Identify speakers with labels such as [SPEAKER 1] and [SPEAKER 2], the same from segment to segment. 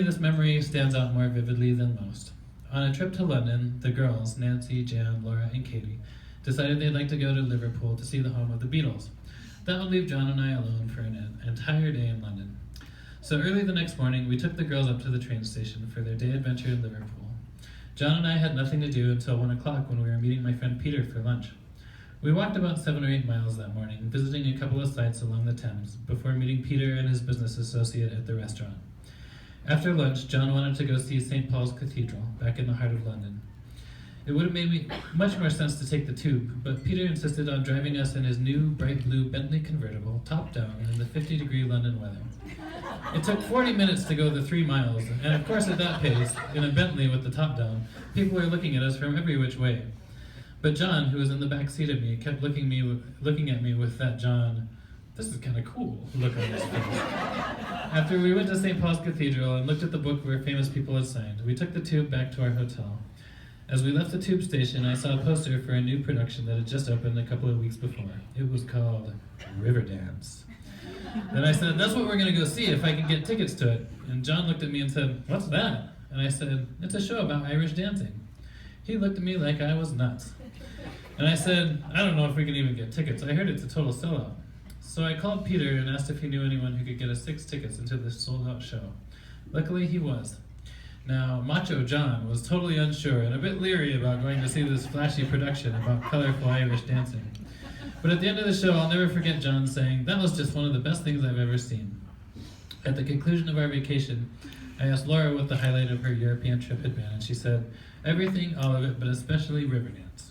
[SPEAKER 1] this memory stands out more vividly than most. On a trip to London, the girls, Nancy, Jan, Laura, and Katie, decided they'd like to go to Liverpool to see the home of the Beatles. That would leave John and I alone for an entire day in London. So early the next morning, we took the girls up to the train station for their day adventure in Liverpool. John and I had nothing to do until 1 o'clock when we were meeting my friend Peter for lunch. We walked about 7 or 8 miles that morning, visiting a couple of sites along the Thames, before meeting Peter and his business associate at the restaurant. After lunch, John wanted to go see St. Paul's Cathedral, back in the heart of London. It would have made much more sense to take the tube, but Peter insisted on driving us in his new bright blue Bentley convertible, top down, in the 50-degree London weather. It took 40 minutes to go the 3 miles, and of course at that pace, in a Bentley with the top down, people were looking at us from every which way. But John, who was in the back seat of me, kept looking at me with that John, this is kind of cool, look on his face. After we went to St. Paul's Cathedral and looked at the book where famous people had signed, we took the tube back to our hotel. As we left the tube station, I saw a poster for a new production that had just opened a couple of weeks before. It was called Riverdance. And I said, that's what we're going to go see if I can get tickets to it. And John looked at me and said, what's that? And I said, it's a show about Irish dancing. He looked at me like I was nuts. And I said, I don't know if we can even get tickets. I heard it's a total sellout. So I called Peter and asked if he knew anyone who could get us 6 tickets into this sold-out show. Luckily, he was. Now, Macho John was totally unsure and a bit leery about going to see this flashy production about colorful Irish dancing. But at the end of the show, I'll never forget John saying, that was just one of the best things I've ever seen. At the conclusion of our vacation, I asked Laura what the highlight of her European trip had been, and she said, everything, all of it, but especially Riverdance.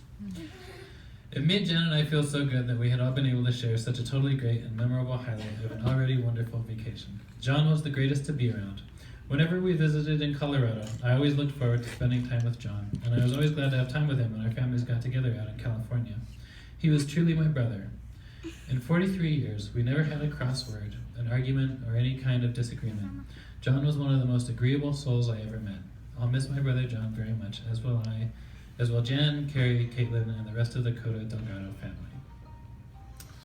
[SPEAKER 1] It made Jan and I feel so good that we had all been able to share such a totally great and memorable highlight of an already wonderful vacation. John was the greatest to be around. Whenever we visited in Colorado, I always looked forward to spending time with John, and I was always glad to have time with him when our families got together out in California. He was truly my brother. In 43 years, we never had a crossword, an argument, or any kind of disagreement. John was one of the most agreeable souls I ever met. I'll miss my brother John very much, as will Jan, Carrie, Caitlin, and the rest of the Cota Delgado family.